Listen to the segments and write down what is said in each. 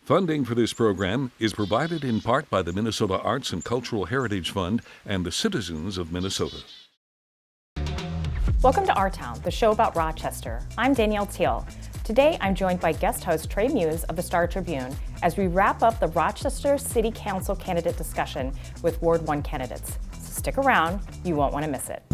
Funding for this program is provided in part by the Minnesota Arts and Cultural Heritage Fund and the citizens of Minnesota. Welcome to Our Town, the show about Rochester. I'm Danielle Teal. Today, I'm joined by guest host Trey Mewes of the Star Tribune as we wrap up the Rochester City Council candidate discussion with Ward 1 candidates. So stick around, you won't want to miss it.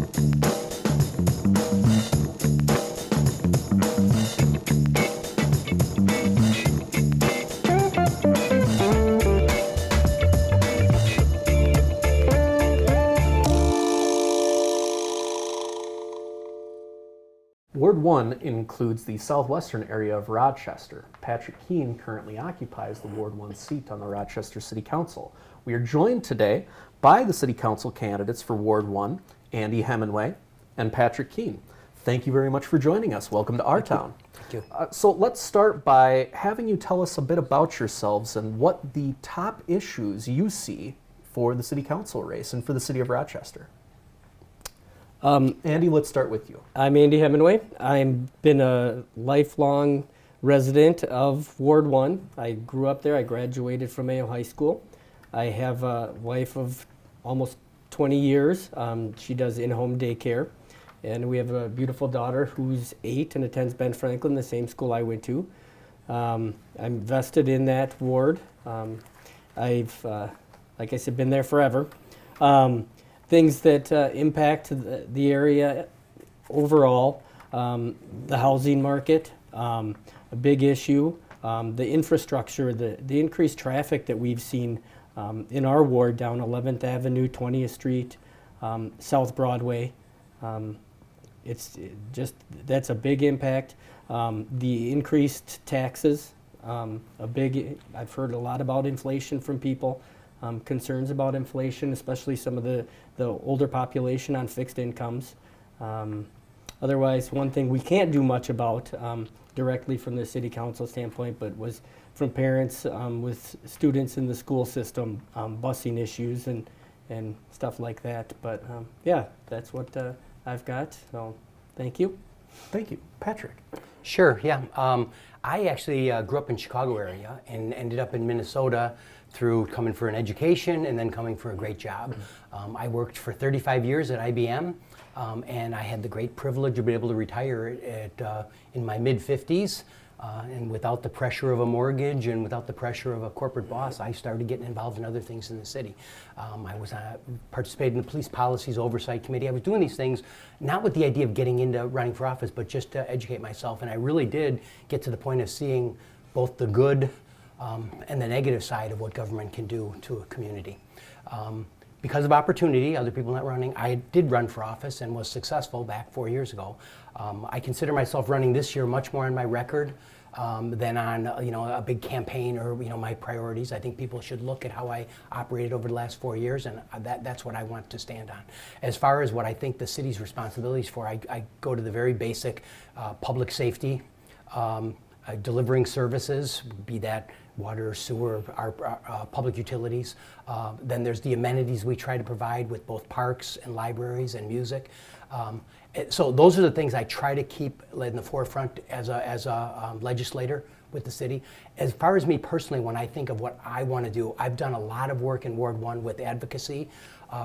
Ward 1 includes the southwestern area of Rochester. Patrick Keane currently occupies the Ward 1 seat on the Rochester City Council. We are joined today by the City Council candidates for Ward 1, Andy Hemenway and Patrick Keane. Thank you very much for joining us. Welcome to Our Town. Thank you. So let's start by having you tell us a bit about yourselves and what the top issues you see for the City Council race and for the City of Rochester. Andy, let's start with you. I'm Andy Hemenway. I've been a lifelong resident of Ward 1. I grew up there. I graduated from Mayo High School. I have a wife of almost 20 years. She does in-home daycare. And we have a beautiful daughter who's 8 and attends Ben Franklin, the same school I went to. I'm vested in that ward. I've, like I said, been there forever. Things that impact the area overall, the housing market, a big issue, the infrastructure, the increased traffic that we've seen in our ward down 11th Avenue, 20th Street, South Broadway. That's a big impact. The increased taxes, I've heard a lot about inflation from people. Concerns about inflation, especially some of the older population on fixed incomes. Otherwise, one thing we can't do much about directly from the City Council standpoint, but was from parents with students in the school system, busing issues and stuff like that. But yeah, that's what I've got, so thank you. Thank you. Patrick. Sure, yeah. I actually grew up in Chicago area and ended up in Minnesota through coming for an education and then coming for a great job. I worked for 35 years at IBM, and I had the great privilege of being able to retire in my mid-50s. And without the pressure of a mortgage and without the pressure of a corporate boss, I started getting involved in other things in the city. I was participating in the Police Policies Oversight Committee. I was doing these things not with the idea of getting into running for office, but just to educate myself. And I really did get to the point of seeing both the good and the negative side of what government can do to a community. Because of opportunity, other people not running, I did run for office and was successful back 4 years ago. I consider myself running this year much more on my record than on a big campaign or my priorities. I think people should look at how I operated over the last 4 years, and that's what I want to stand on. As far as what I think the city's responsibilities for, I go to the very basic public safety, delivering services, be that water, sewer, our public utilities. Then there's the amenities we try to provide with both parks and libraries and music. So those are the things I try to keep in the forefront as a legislator with the city. As far as me personally, when I think of what I want to do, I've done a lot of work in Ward 1 with advocacy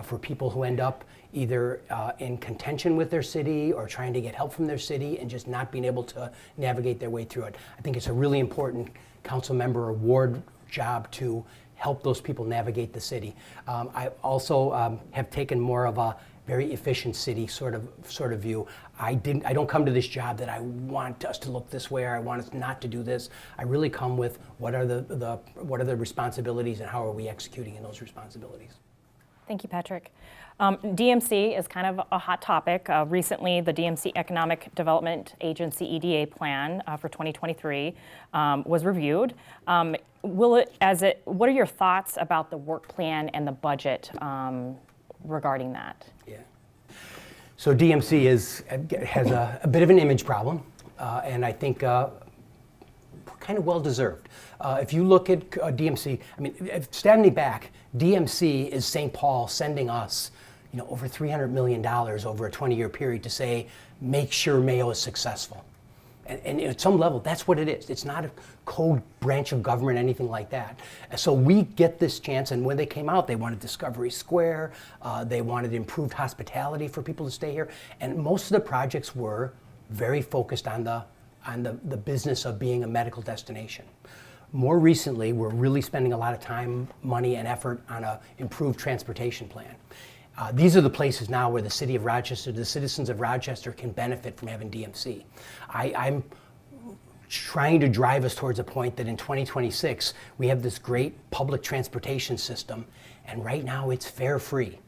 for people who end up either in contention with their city or trying to get help from their city and just not being able to navigate their way through it. I think it's a really important council member or ward job to help those people navigate the city. I also have taken more of a very efficient city sort of view. I don't come to this job that I want us to look this way or I want us not to do this. I really come with what are the responsibilities and how are we executing in those responsibilities. Thank you, Patrick. DMC is kind of a hot topic. Recently, the DMC Economic Development Agency EDA plan for 2023 was reviewed. What are your thoughts about the work plan and the budget regarding that? Yeah. So DMC has a bit of an image problem, and I think kind of well-deserved. If you look at DMC, I mean, standing back, DMC is St. Paul sending us, over $300 million over a 20-year period to say, make sure Mayo is successful. And at some level, that's what it is. It's not a code branch of government, anything like that. So we get this chance, and when they came out, they wanted Discovery Square, they wanted improved hospitality for people to stay here, and most of the projects were very focused on the business of being a medical destination. More recently, we're really spending a lot of time, money, and effort on an improved transportation plan. These are the places now where the city of Rochester, the citizens of Rochester can benefit from having DMC. I'm trying to drive us towards a point that in 2026, we have this great public transportation system, and right now it's fare free.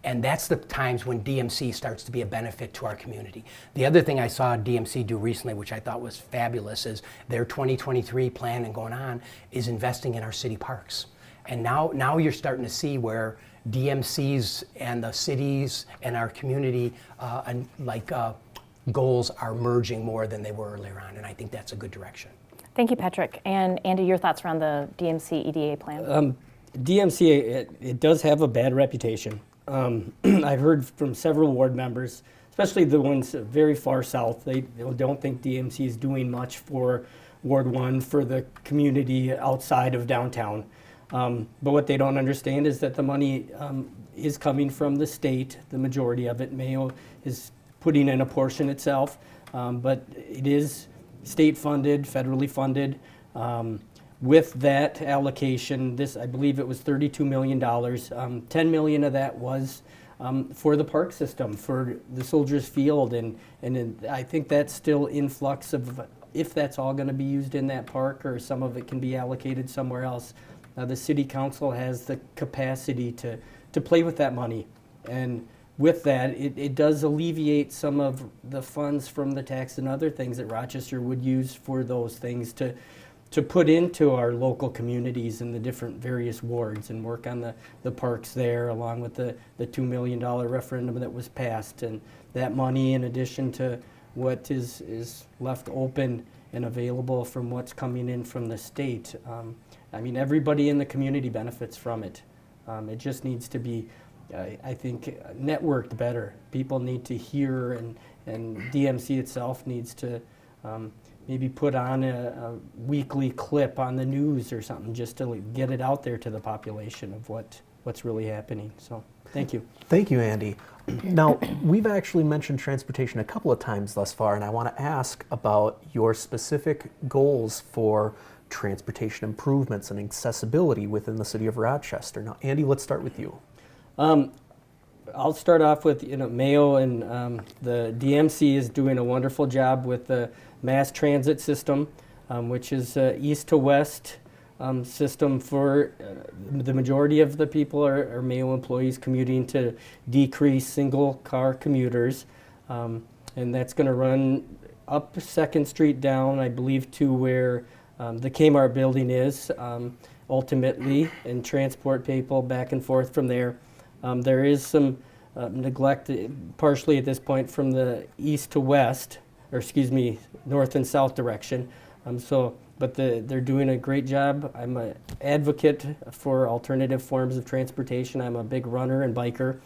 And that's the times when DMC starts to be a benefit to our community. The other thing I saw DMC do recently, which I thought was fabulous, is their 2023 plan and going on is investing in our city parks. And now you're starting to see where DMCs and the cities and our community goals are merging more than they were earlier on, and I think that's a good direction. Thank you, Patrick. And Andy, your thoughts around the DMC EDA plan? DMC, it does have a bad reputation. I've heard from several ward members, especially the ones very far south, they don't think DMC is doing much for Ward 1, for the community outside of downtown. But what they don't understand is that the money is coming from the state, the majority of it. Mayo is putting in a portion itself, but it is state funded, federally funded. With that allocation, I believe it was $32 million. $10 million of that was for the park system, for the Soldiers Field, and I think that's still in flux of if that's all going to be used in that park or some of it can be allocated somewhere else. The city council has the capacity to play with that money, and with that, it does alleviate some of the funds from the tax and other things that Rochester would use for those things to put into our local communities in the different various wards and work on the parks there, along with the $2 million referendum that was passed. And that money, in addition to what is left open and available from what's coming in from the state, I mean, everybody in the community benefits from it. It just needs to be, I think, networked better. People need to hear, and DMC itself needs to maybe put on a weekly clip on the news or something, just to get it out there to the population of what's really happening. So, thank you. Thank you, Andy. Now, we've actually mentioned transportation a couple of times thus far, and I want to ask about your specific goals for transportation improvements and accessibility within the city of Rochester. Now, Andy, let's start with you. I'll start off with Mayo, and the DMC is doing a wonderful job with the mass transit system, which is east to west system for the majority of the people are Mayo employees commuting to decrease single car commuters, and that's going to run up 2nd Street down, I believe, to where the Kmart building is ultimately, and transport people back and forth from there. There is some neglect partially at this point from the east to west, or excuse me, north and south direction. But they're doing a great job. I'm an advocate for alternative forms of transportation. I'm a big runner and biker,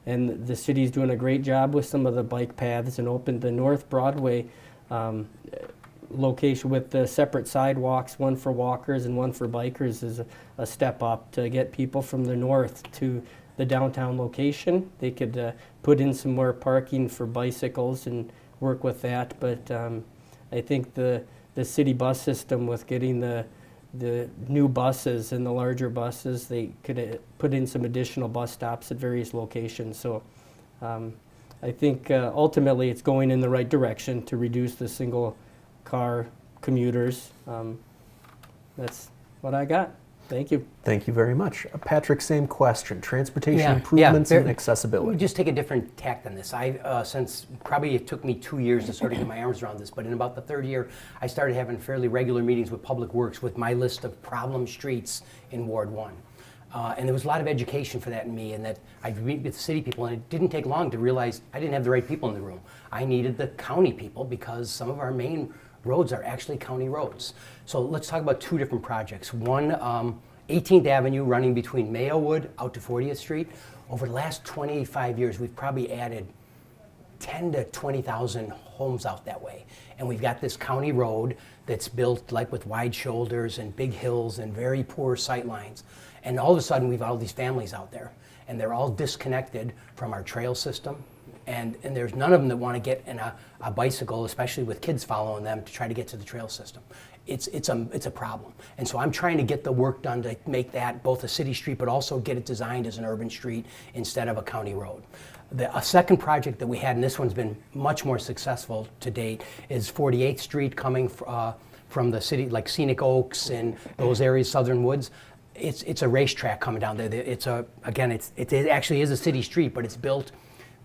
and the city's doing a great job with some of the bike paths and opened the North Broadway location with the separate sidewalks, one for walkers and one for bikers, is a step up to get people from the north to the downtown location. They could put in some more parking for bicycles and work with that, but I think the city bus system, with getting the new buses and the larger buses, they could put in some additional bus stops at various locations. So I think ultimately it's going in the right direction to reduce the single car commuters. That's what I got. Thank you. Thank you very much. Patrick, same question. Transportation improvements and accessibility. We just take a different tact on this. Since probably it took me 2 years to sort of get my arms around this, but in about the 3rd year, I started having fairly regular meetings with Public Works with my list of problem streets in Ward 1. And there was a lot of education for that in me, and that I'd meet with city people, and it didn't take long to realize I didn't have the right people in the room. I needed the county people, because some of our main roads are actually county roads. So let's talk about 2 different projects. One, 18th Avenue running between Mayowood out to 40th Street. Over the last 25 years, we've probably added 10 to 20,000 homes out that way. And we've got this county road that's built like with wide shoulders and big hills and very poor sight lines. And all of a sudden we've got all these families out there, and they're all disconnected from our trail system. And there's none of them that want to get in a bicycle, especially with kids following them, to try to get to the trail system. It's a problem. And so I'm trying to get the work done to make that both a city street, but also get it designed as an urban street instead of a county road. A second project that we had, and this one's been much more successful to date, is 48th Street coming from the city, like Scenic Oaks and those areas, Southern Woods. It's a racetrack coming down there. It actually is a city street, but it's built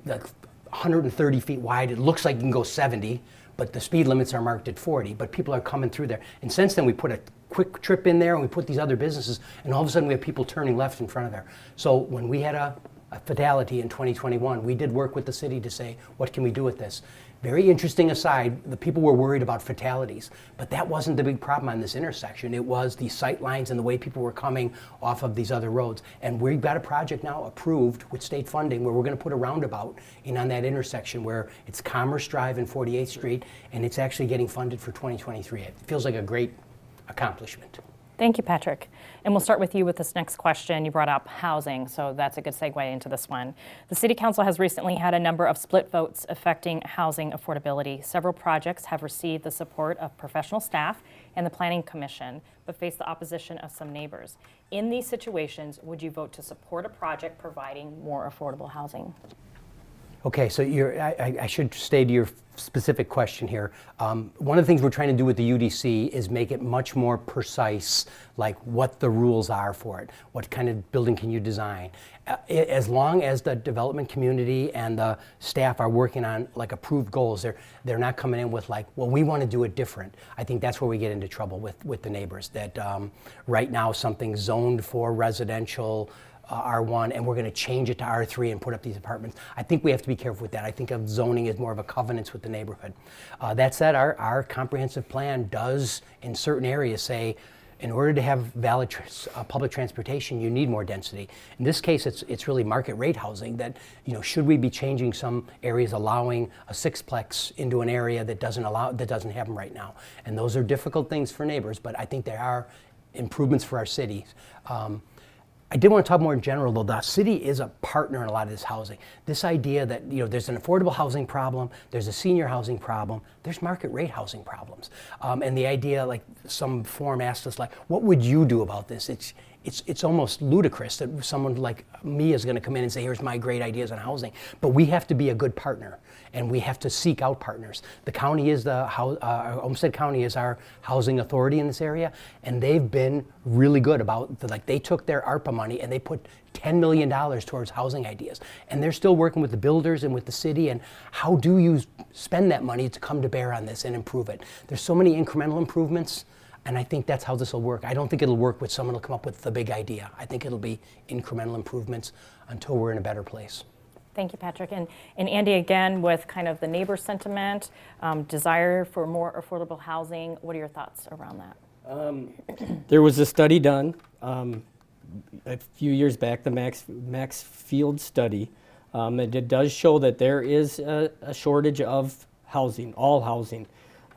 like 130 feet wide. It looks like you can go 70, but the speed limits are marked at 40, but people are coming through there. And since then we put a quick trip in there and we put these other businesses, and all of a sudden we have people turning left in front of there. So when we had a fatality in 2021, we did work with the city to say, what can we do with this? Very interesting aside, the people were worried about fatalities, but that wasn't the big problem on this intersection. It was the sight lines and the way people were coming off of these other roads. And we've got a project now approved with state funding where we're going to put a roundabout in on that intersection where it's Commerce Drive and 48th Street, and it's actually getting funded for 2023. It feels like a great accomplishment. Thank you, Patrick. And we'll start with you with this next question. You brought up housing, so that's a good segue into this one. The City Council has recently had a number of split votes affecting housing affordability. Several projects have received the support of professional staff and the Planning Commission, but face the opposition of some neighbors. In these situations, would you vote to support a project providing more affordable housing? Okay, so I should state your specific question here. One of the things we're trying to do with the UDC is make it much more precise, like what the rules are for it. What kind of building can you design? As long as the development community and the staff are working on like approved goals, they're not coming in with like, well, we want to do it different. I think that's where we get into trouble with the neighbors, that right now something's zoned for residential, R1, and we're going to change it to R3 and put up these apartments. I think we have to be careful with that. I think of zoning as more of a covenant with the neighborhood. That said, our comprehensive plan does, in certain areas, say, in order to have valid public transportation, you need more density. In this case, it's really market rate housing. That, you know, should we be changing some areas, allowing a sixplex into an area that doesn't have them right now? And those are difficult things for neighbors, but I think there are improvements for our cities. I did want to talk more in general, though. The city is a partner in a lot of this housing. This idea that, you know, there's an affordable housing problem, there's a senior housing problem, there's market rate housing problems. And the idea, like some forum asked us, like, what would you do about this? It's almost ludicrous that someone like me is going to come in and say, here's my great ideas on housing. But we have to be a good partner, and we have to seek out partners. The county is Olmsted County is our housing authority in this area, and they've been really good about, they took their ARPA money and they put $10 million towards housing ideas. And they're still working with the builders and with the city, and how do you spend that money to come to bear on this and improve it? There's so many incremental improvements. And I think that's how this will work. I don't think it'll work with someone who'll come up with the big idea. I think it'll be incremental improvements until we're in a better place. Thank you, Patrick. And Andy, again, with kind of the neighbor sentiment, desire for more affordable housing, what are your thoughts around that? There was a study done a few years back, the Max Field study, and it does show that there is a shortage of housing, all housing,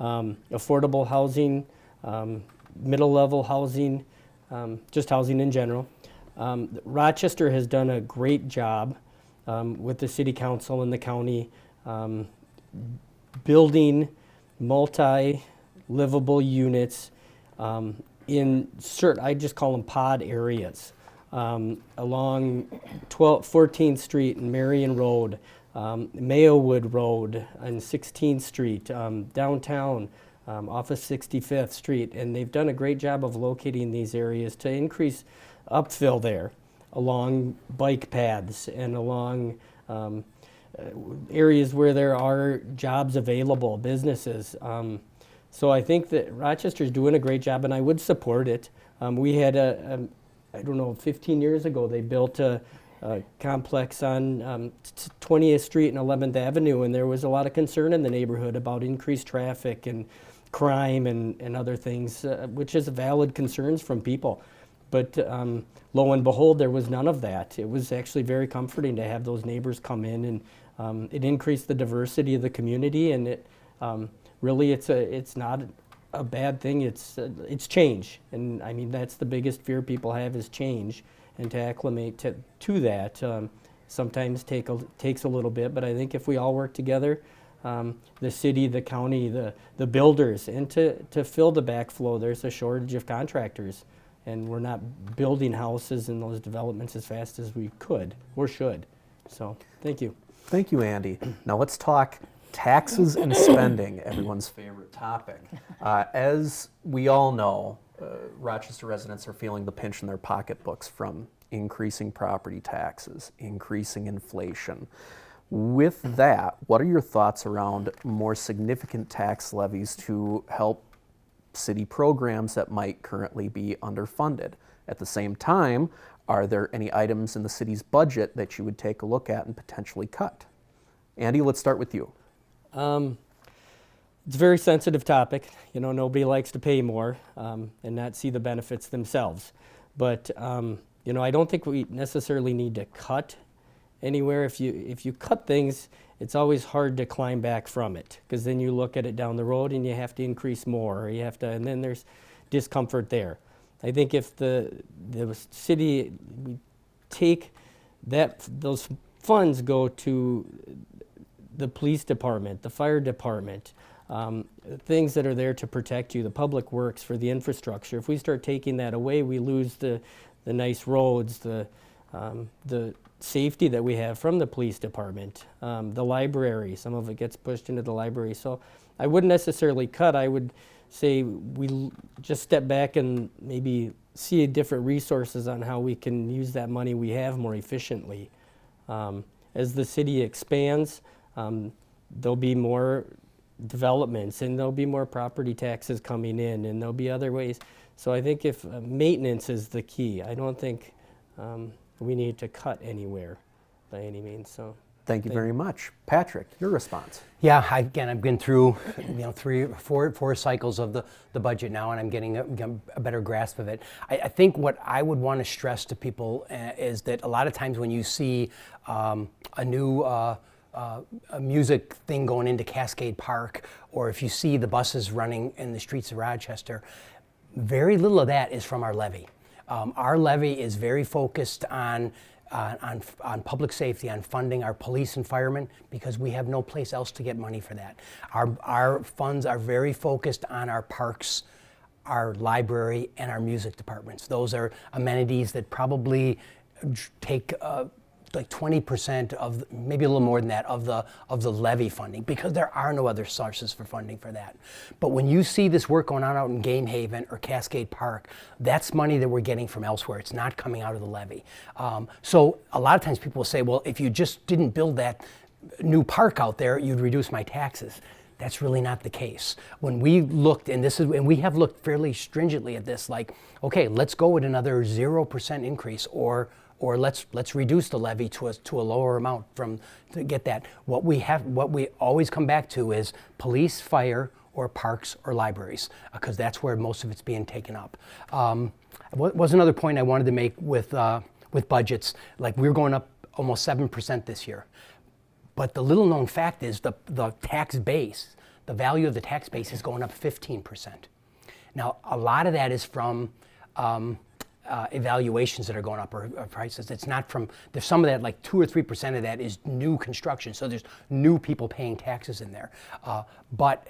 affordable housing, middle-level housing, just housing in general. Rochester has done a great job with the city council and the county building multi-livable units in certain, I just call them pod areas, along 14th Street and Marion Road, Mayowood Road and 16th Street, downtown, off of 65th Street, and they've done a great job of locating these areas to increase upfill there along bike paths and along areas where there are jobs available, businesses. So I think that Rochester's doing a great job, and I would support it. We had I don't know, 15 years ago, they built a complex on 20th Street and 11th Avenue, and there was a lot of concern in the neighborhood about increased traffic and crime and other things, which is valid concerns from people. But lo and behold, there was none of that. It was actually very comforting to have those neighbors come in It increased the diversity of the community, and it really it's not a bad thing. It's change, and I mean that's the biggest fear people have is change, and to acclimate to that sometimes takes a little bit. But I think if we all work together, the city, the county, the builders, and to fill the backflow, there's a shortage of contractors, and we're not building houses in those developments as fast as we could or should. So thank you. Thank you, Andy. Now let's talk taxes and spending, everyone's favorite topic. As we all know, Rochester residents are feeling the pinch in their pocketbooks from increasing property taxes, increasing inflation. With that, what are your thoughts around more significant tax levies to help city programs that might currently be underfunded? At the same time, are there any items in the city's budget that you would take a look at and potentially cut? Andy, let's start with you. It's a very sensitive topic. You know, nobody likes to pay more and not see the benefits themselves. But you know, I don't think we necessarily need to cut anywhere. If you cut things, it's always hard to climb back from it, because then you look at it down the road and you have to increase more, or you have to, and then there's discomfort there. I think if the city, we take those funds go to the police department, the fire department, things that are there to protect you, the public works, for the infrastructure. If we start taking that away, we lose the nice roads, the safety that we have from the police department, the library. Some of it gets pushed into the library. So I wouldn't necessarily cut. I would say we just step back and maybe see different resources on how we can use that money we have more efficiently. As the city expands, there'll be more developments, and there'll be more property taxes coming in, and there'll be other ways. So I think if maintenance is the key, I don't think we need to cut anywhere by any means. So Thank you very much. Patrick, your response. Yeah, I've been through 3 or 4 cycles of the budget now, and I'm getting a better grasp of it. I think what I would want to stress to people is that a lot of times when you see a new a music thing going into Cascade Park, or if you see the buses running in the streets of Rochester, very little of that is from our levy. Our levy is very focused on public safety, on funding our police and firemen, because we have no place else to get money for that. Our funds are very focused on our parks, our library, and our music departments. Those are amenities that probably take like 20% of, maybe a little more than that, of the levy funding, because there are no other sources for funding for that. But when you see this work going on out in Game Haven or Cascade Park, that's money that we're getting from elsewhere. It's not coming out of the levy. So a lot of times people will say, well, if you just didn't build that new park out there, you'd reduce my taxes. That's really not the case. When we looked, and we have looked fairly stringently at this, like, okay, let's go with another 0% increase, or let's reduce the levy to a lower amount to get that. What we always come back to is police, fire, or parks or libraries, because that's where most of it's being taken up. Was another point I wanted to make with budgets. Like, we're going up almost 7% this year, but the little known fact is the tax base, the value of the tax base is going up 15%. Now, a lot of that is from evaluations that are going up, or prices. It's not from, there's some of that, like 2 or 3% of that is new construction, so there's new people paying taxes in there. But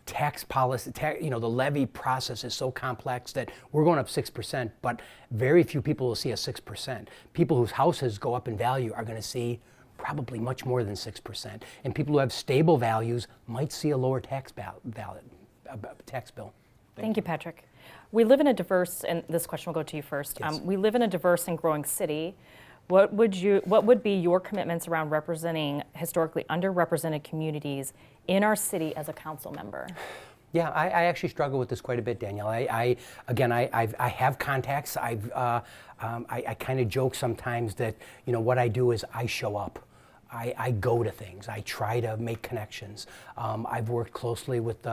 tax policy, the levy process is so complex that we're going up 6%, but very few people will see a 6%. People whose houses go up in value are going to see probably much more than 6%. And people who have stable values might see a lower tax bill. Thank you, Patrick. We live in a diverse, and this question will go to you first. Yes. We live in a diverse and growing city. What would be your commitments around representing historically underrepresented communities in our city as a council member? Yeah, I actually struggle with this quite a bit, Danielle. I have contacts. I kind of joke sometimes that what I do is I show up. I go to things. I try to make connections. I've worked closely with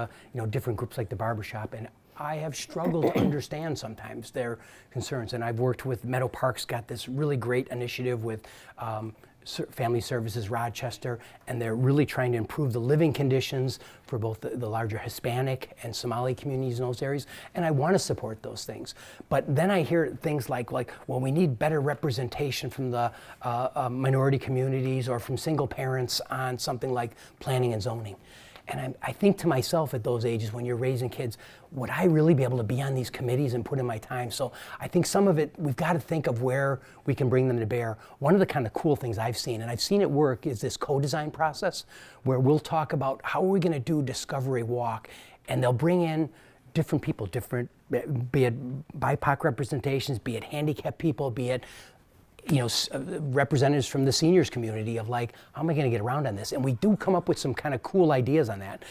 different groups like the Barbershop, and I have struggled to understand sometimes their concerns. And I've worked with Meadow Park's got this really great initiative with Family Services Rochester, and they're really trying to improve the living conditions for both the larger Hispanic and Somali communities in those areas, and I want to support those things. But then I hear things like, well, we need better representation from the minority communities or from single parents on something like planning and zoning. And I think to myself at those ages, when you're raising kids, would I really be able to be on these committees and put in my time? So I think some of it, we've got to think of where we can bring them to bear. One of the kind of cool things I've seen, and I've seen it work, is this co-design process, where we'll talk about how are we going to do Discovery Walk, and they'll bring in different people, be it BIPOC representations, be it handicapped people, be it representatives from the seniors community of like, how am I going to get around on this? And we do come up with some kind of cool ideas on that.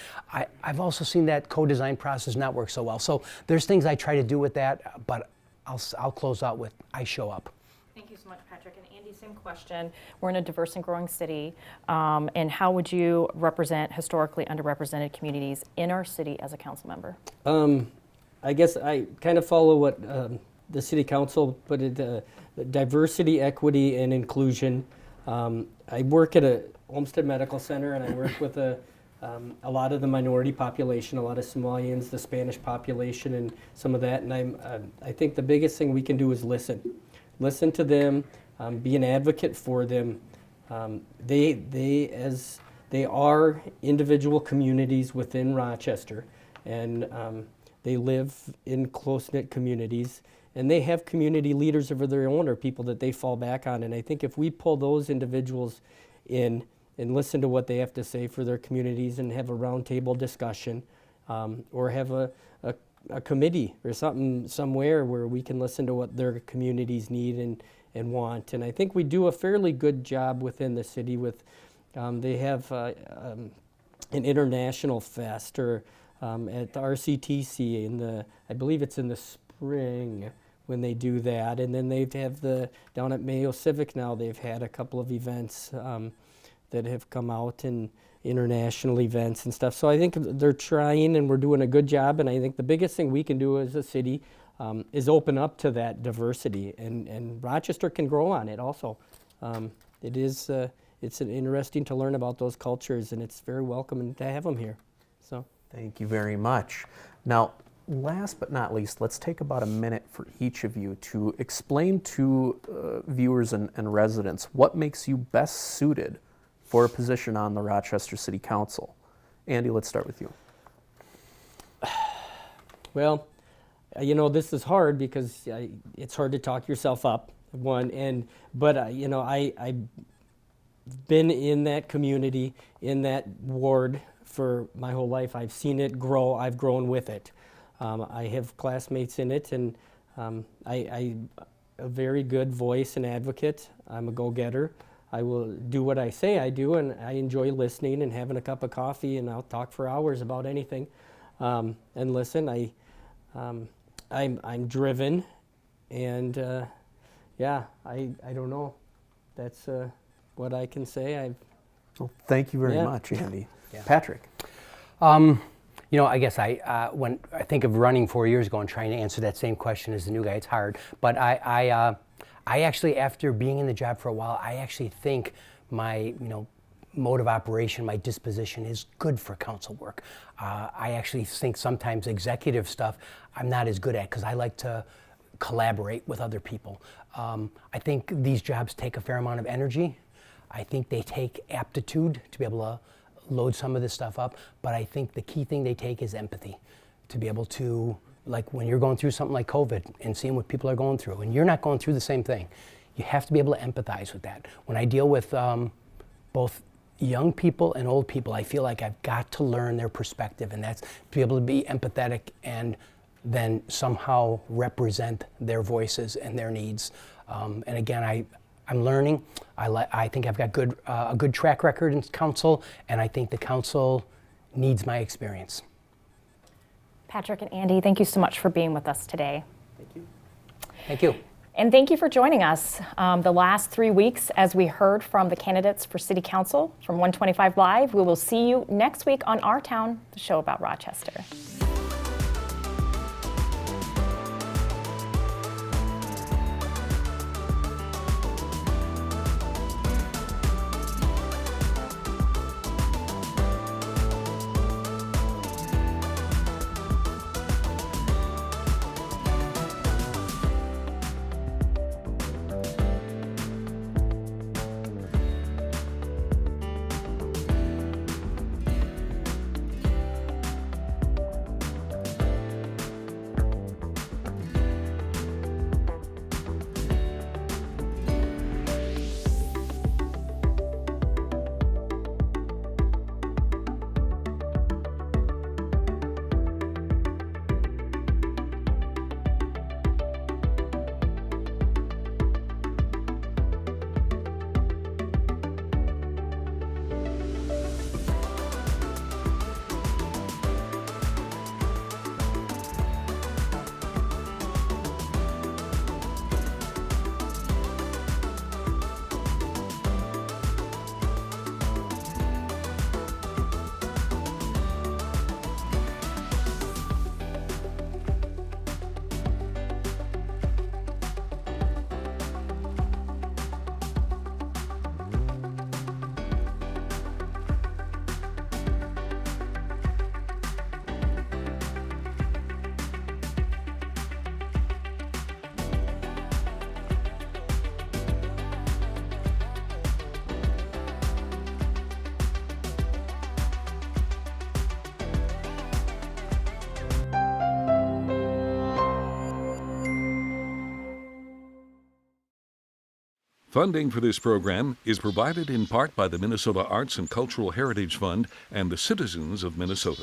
I've also seen that co-design process not work so well. So there's things I try to do with that, but I'll close out with, I show up. Thank you so much, Patrick. And Andy, same question. We're in a diverse and growing city, and how would you represent historically underrepresented communities in our city as a council member? I guess I kind of follow what the city council put it, diversity, equity, and inclusion. I work at a Olmsted Medical Center, and I work with a lot of the minority population, a lot of Somalians, the Spanish population, and some of that. And I think the biggest thing we can do is listen to them, be an advocate for them. They are individual communities within Rochester, and they live in close-knit communities. And they have community leaders of their own, or people that they fall back on. And I think if we pull those individuals in and listen to what they have to say for their communities and have a roundtable discussion, or have a committee or something somewhere where we can listen to what their communities need and want. And I think we do a fairly good job within the city with, they have an international fest or at the RCTC I believe it's in the spring when they do that, and then they have down at Mayo Civic now, they've had a couple of events that have come out, and international events and stuff. So I think they're trying, and we're doing a good job, and I think the biggest thing we can do as a city is open up to that diversity, and Rochester can grow on it also. It's interesting to learn about those cultures, and it's very welcome to have them here. So thank you very much. Now, last but not least, let's take about a minute for each of you to explain to viewers and residents what makes you best suited for a position on the Rochester City Council. Andy, let's start with you. Well, this is hard because it's hard to talk yourself up, but I've been in that community, in that ward for my whole life. I've seen it grow, I've grown with it. I have classmates in it, and I'm a very good voice and advocate. I'm a go-getter. I will do what I say I do, and I enjoy listening and having a cup of coffee, and I'll talk for hours about anything and listen. I'm driven, and I don't know. That's what I can say. Well, thank you very much, Andy. Yeah. Patrick. I guess when I think of running 4 years ago and trying to answer that same question as the new guy, it's hard. But I actually, after being in the job for a while, I actually think my, mode of operation, my disposition is good for council work. I actually think sometimes executive stuff I'm not as good at because I like to collaborate with other people. I think these jobs take a fair amount of energy. I think they take aptitude to be able to load some of this stuff up, but I think the key thing they take is empathy. To be able to, like when you're going through something like COVID and seeing what people are going through, and you're not going through the same thing, you have to be able to empathize with that. When I deal with both young people and old people, I feel like I've got to learn their perspective, and that's to be able to be empathetic and then somehow represent their voices and their needs. And again, I'm learning. I think I've got a good track record in council, and I think the council needs my experience. Patrick and Andy, thank you so much for being with us today. Thank you. Thank you. And thank you for joining us the last 3 weeks as we heard from the candidates for City Council from 125 Live. We will see you next week on Our Town, the show about Rochester. Funding for this program is provided in part by the Minnesota Arts and Cultural Heritage Fund and the citizens of Minnesota.